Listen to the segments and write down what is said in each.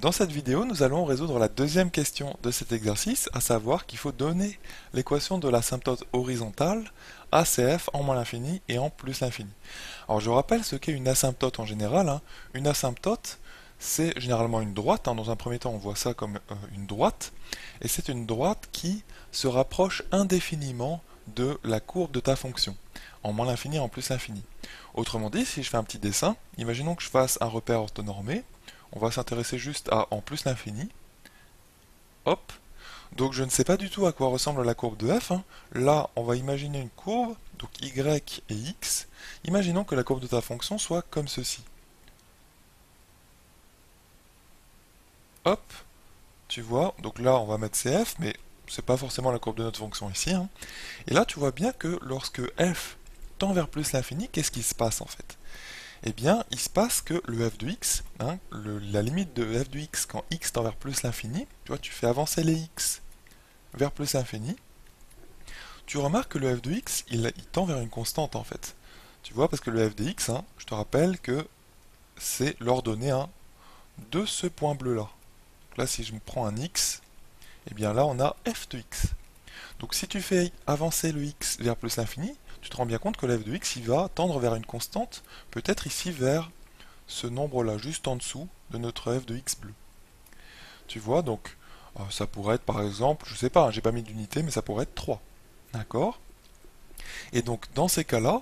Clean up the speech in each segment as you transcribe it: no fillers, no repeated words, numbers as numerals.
Dans cette vidéo, nous allons résoudre la deuxième question de cet exercice, à savoir qu'il faut donner l'équation de l'asymptote horizontale ACF en moins l'infini et en plus l'infini. Alors je rappelle ce qu'est une asymptote en général, hein. Une asymptote, c'est généralement une droite, hein. Dans un premier temps, on voit ça comme une droite, et c'est une droite qui se rapproche indéfiniment de la courbe de ta fonction, en moins l'infini et en plus l'infini. Autrement dit, si je fais un petit dessin, imaginons que je fasse un repère orthonormé. On va s'intéresser juste à en plus l'infini. Hop. Donc je ne sais pas du tout à quoi ressemble la courbe de f, hein. Là, on va imaginer une courbe, donc y et x. Imaginons que la courbe de ta fonction soit comme ceci. Hop. Tu vois, donc là, on va mettre cf, mais c'est pas forcément la courbe de notre fonction ici, hein. Et là, tu vois bien que lorsque f tend vers plus l'infini, qu'est-ce qui se passe en fait? Eh bien, il se passe que le f de x, hein, la limite de f de x quand x tend vers plus l'infini, tu vois, tu fais avancer les x vers plus l'infini, tu remarques que le f de x, il tend vers une constante en fait. Tu vois, parce que le f de x, hein, je te rappelle que c'est l'ordonnée, hein, de ce point bleu là. Donc là, si je me prends un x, eh bien là, on a f de x. Donc si tu fais avancer le x vers plus l'infini, tu te rends bien compte que le f de x, il va tendre vers une constante, peut-être ici vers ce nombre-là, juste en dessous de notre f de x bleu. Tu vois, donc ça pourrait être par exemple, je sais pas, hein, j'ai pas mis d'unité, mais ça pourrait être 3. D'accord? Et donc dans ces cas-là,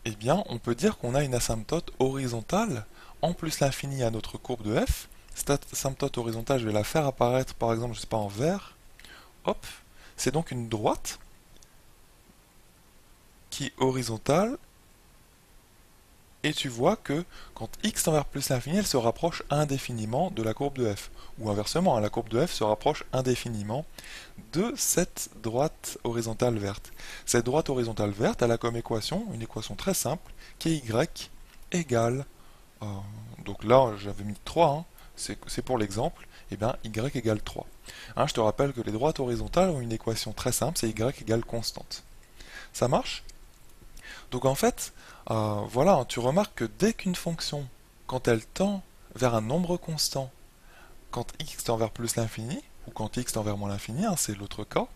eh bien, on peut dire qu'on a une asymptote horizontale en plus l'infini à notre courbe de f. Cette asymptote horizontale, je vais la faire apparaître par exemple, je sais pas, en vert. Hop, c'est donc une droite qui est horizontale. Et tu vois que quand x tend vers plus l'infini, elle se rapproche indéfiniment de la courbe de f. Ou inversement, hein, la courbe de f se rapproche indéfiniment de cette droite horizontale verte. Cette droite horizontale verte, elle a comme équation, une équation très simple, qui est y égale, euh, donc là j'avais mis 3, hein, c'est pour l'exemple, et bien y égale 3. Hein, je te rappelle que les droites horizontales ont une équation très simple, c'est y égale constante. Ça marche? Donc en fait, voilà, hein, tu remarques que dès qu'une fonction, quand elle tend vers un nombre constant, quand x tend vers plus l'infini, ou quand x tend vers moins l'infini, hein, c'est l'autre cas,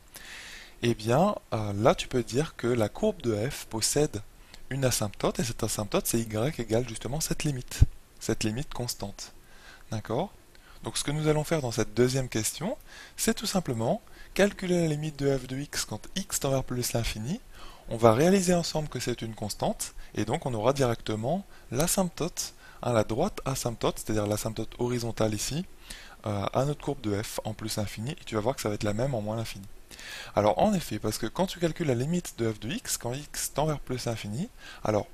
eh bien là tu peux dire que la courbe de f possède une asymptote, et cette asymptote c'est y égale justement cette limite constante. D'accord? Donc ce que nous allons faire dans cette deuxième question, c'est tout simplement calculer la limite de f de x quand x tend vers plus l'infini. On va réaliser ensemble que c'est une constante, et donc on aura directement l'asymptote, hein, la droite asymptote, c'est-à-dire l'asymptote horizontale ici, à notre courbe de f en plus l'infini, et tu vas voir que ça va être la même en moins l'infini. Alors en effet, parce que quand tu calcules la limite de f de x, quand x tend vers plus l'infini, alors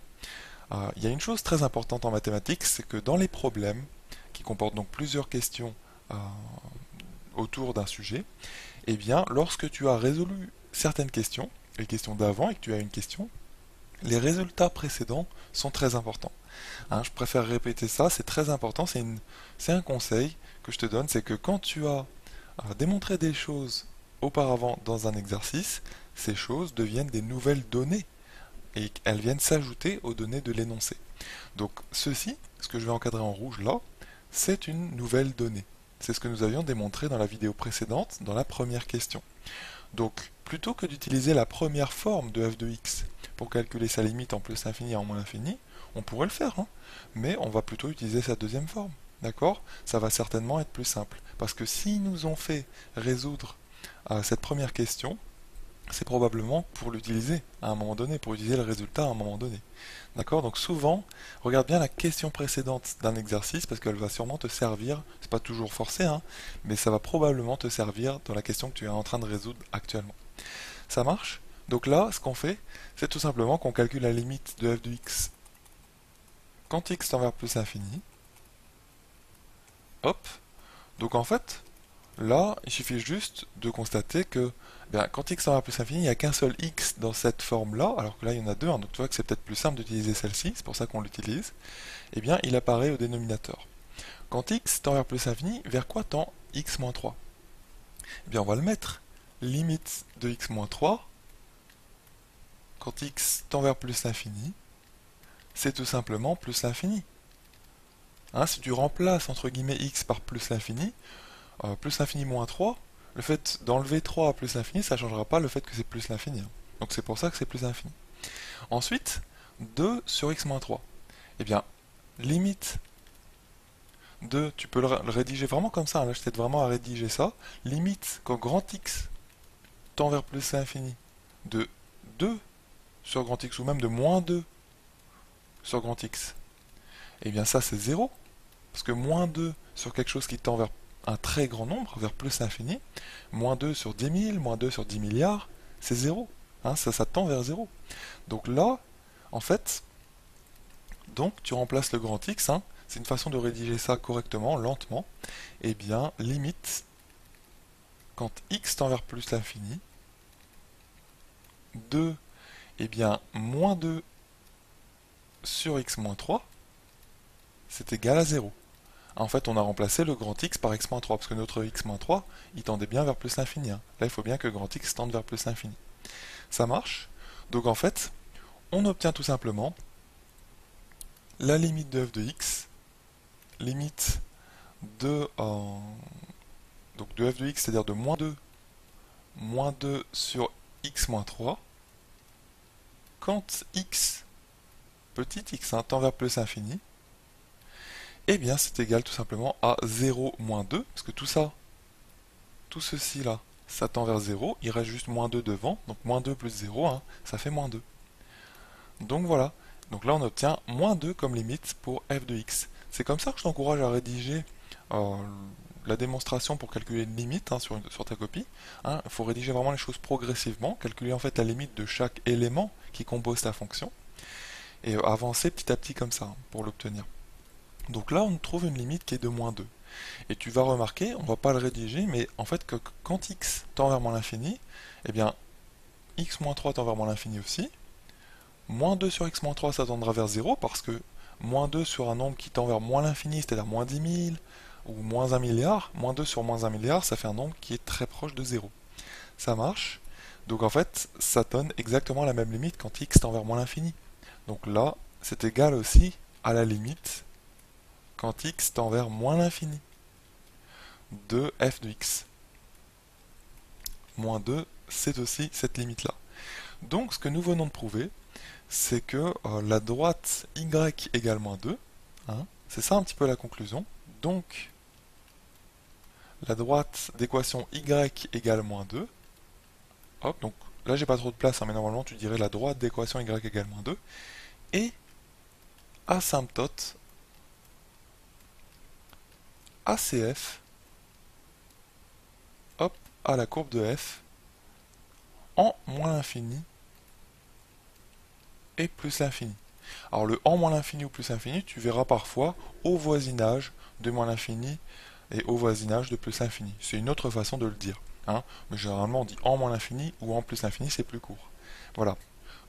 il y a une chose très importante en mathématiques, c'est que dans les problèmes, qui comportent donc plusieurs questions autour d'un sujet, eh bien, lorsque tu as résolu certaines questions, les questions d'avant et que tu as une question, les résultats précédents sont très importants. Hein, je préfère répéter ça, c'est très important, c'est un conseil que je te donne, c'est que quand tu as démontré des choses auparavant dans un exercice, ces choses deviennent des nouvelles données et elles viennent s'ajouter aux données de l'énoncé. Donc ceci, ce que je vais encadrer en rouge là, c'est une nouvelle donnée. C'est ce que nous avions démontré dans la vidéo précédente, dans la première question. Donc, plutôt que d'utiliser la première forme de f de x pour calculer sa limite en plus l'infini et en moins l'infini, on pourrait le faire, hein, mais on va plutôt utiliser sa deuxième forme. D'accord? Ça va certainement être plus simple. Parce que s'ils nous ont fait résoudre cette première question, c'est probablement pour l'utiliser à un moment donné, pour utiliser le résultat à un moment donné. D'accord? Donc souvent, regarde bien la question précédente d'un exercice parce qu'elle va sûrement te servir, c'est pas toujours forcé, hein, mais ça va probablement te servir dans la question que tu es en train de résoudre actuellement. Ça marche? Donc là, ce qu'on fait, c'est tout simplement qu'on calcule la limite de f de x quand x tend vers plus l'infini. Hop. Donc en fait, là, il suffit juste de constater que quand x tend vers plus l'infini, il n'y a qu'un seul x dans cette forme-là, alors que là, il y en a deux, hein, donc tu vois que c'est peut-être plus simple d'utiliser celle-ci, c'est pour ça qu'on l'utilise. Eh bien, il apparaît au dénominateur. Quand x tend vers plus l'infini, vers quoi tend x moins 3? Eh bien, on va le mettre. Limite de x moins 3, quand x tend vers plus l'infini, c'est tout simplement plus l'infini. Hein, si tu remplaces entre guillemets x par plus l'infini moins 3, le fait d'enlever 3 à plus l'infini, ça ne changera pas le fait que c'est plus l'infini. Hein. Donc c'est pour ça que c'est plus l'infini. Ensuite, 2 sur x moins 3. Eh bien, limite de, tu peux le rédiger vraiment comme ça, hein, là je t'aide vraiment à rédiger ça, limite quand grand X tend vers plus l'infini de 2 sur grand X ou même de moins 2 sur grand X, et bien ça c'est 0, parce que moins 2 sur quelque chose qui tend vers un très grand nombre, vers plus l'infini, moins 2 sur 10 000, moins 2 sur 10 milliards, c'est 0, hein, ça tend vers 0. Donc là, en fait, donc tu remplaces le grand X, hein, c'est une façon de rédiger ça correctement, lentement, et bien limite, quand x tend vers plus l'infini, 2, et bien moins 2 sur x moins 3, c'est égal à 0. En fait, on a remplacé le grand X par x moins 3, parce que notre x moins 3, il tendait bien vers plus l'infini. Hein. Là, il faut bien que grand X tende vers plus l'infini. Ça marche. Donc en fait, on obtient tout simplement la limite de f de x, limite de, donc de f de x, c'est-à-dire de moins 2 sur x moins 3, quand x, petit x, hein, tend vers plus l'infini, eh bien c'est égal tout simplement à 0 moins 2, parce que tout ça, tout ceci là, ça tend vers 0, il reste juste moins 2 devant, donc moins 2 plus 0, hein, ça fait moins 2. Donc voilà, donc là on obtient moins 2 comme limite pour f de x. C'est comme ça que je t'encourage à rédiger la démonstration pour calculer une limite, hein, sur ta copie. Il faut rédiger vraiment les choses progressivement, calculer en fait la limite de chaque élément qui compose ta fonction, et avancer petit à petit comme ça, hein, pour l'obtenir. Donc là on trouve une limite qui est de moins 2. Et tu vas remarquer, on va pas le rédiger, mais en fait que quand x tend vers moins l'infini, eh bien x moins 3 tend vers moins l'infini aussi. Moins 2 sur x moins 3 ça tendra vers 0 parce que moins 2 sur un nombre qui tend vers moins l'infini, c'est-à-dire moins 10 000 ou moins 1 milliard, moins 2 sur moins 1 milliard, ça fait un nombre qui est très proche de 0. Ça marche. Donc en fait, ça donne exactement la même limite quand x tend vers moins l'infini. Donc là, c'est égal aussi à la limite quand x tend vers moins l'infini de f de x. Moins 2, c'est aussi cette limite-là. Donc ce que nous venons de prouver, c'est que la droite y égale moins 2, hein, c'est ça un petit peu la conclusion. Donc la droite d'équation y égale moins 2, hop, donc là j'ai pas trop de place, hein, mais normalement tu dirais la droite d'équation y égale moins 2, et asymptote ACF, hop, à la courbe de f en moins l'infini et plus l'infini. Alors le en moins l'infini ou plus l'infini, tu verras parfois au voisinage de moins l'infini et au voisinage de plus l'infini. C'est une autre façon de le dire. Hein, mais généralement on dit en moins l'infini ou en plus l'infini, c'est plus court. Voilà.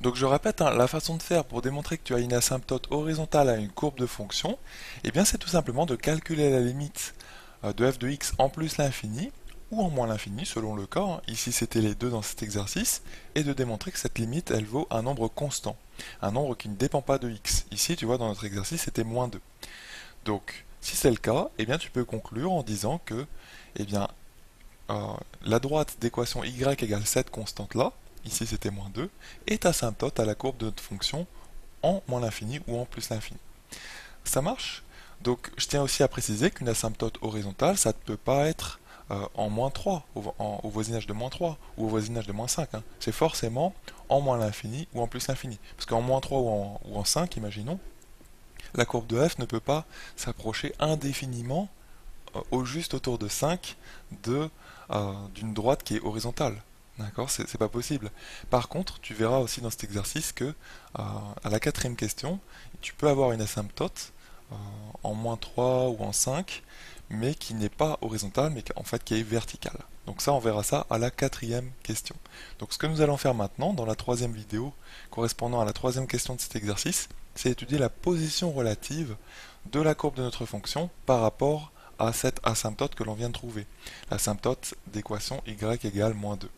Donc je répète, hein, la façon de faire pour démontrer que tu as une asymptote horizontale à une courbe de fonction, eh bien c'est tout simplement de calculer la limite de f de x en plus l'infini ou en moins l'infini selon le cas, hein. Ici c'était les deux dans cet exercice, et de démontrer que cette limite elle vaut un nombre constant, un nombre qui ne dépend pas de x. Ici tu vois dans notre exercice c'était moins 2. Donc si c'est le cas, eh bien tu peux conclure en disant que eh bien, la droite d'équation y égale cette constante là, ici c'était moins 2, est asymptote à la courbe de notre fonction en moins l'infini ou en plus l'infini. Ça marche? Donc je tiens aussi à préciser qu'une asymptote horizontale, ça ne peut pas être en moins 3, au voisinage de moins 3, ou au voisinage de moins 5. Hein. C'est forcément en moins l'infini ou en plus l'infini. Parce qu'en moins 3 ou en 5, imaginons, la courbe de f ne peut pas s'approcher indéfiniment au juste autour de 5 d'une droite qui est horizontale. D'accord, c'est pas possible. Par contre, tu verras aussi dans cet exercice que à la quatrième question, tu peux avoir une asymptote en moins 3 ou en 5, mais qui n'est pas horizontale, mais en fait qui est verticale. Donc ça, on verra ça à la quatrième question. Donc ce que nous allons faire maintenant, dans la troisième vidéo, correspondant à la troisième question de cet exercice, c'est étudier la position relative de la courbe de notre fonction par rapport à cette asymptote que l'on vient de trouver, l'asymptote d'équation y égale moins 2.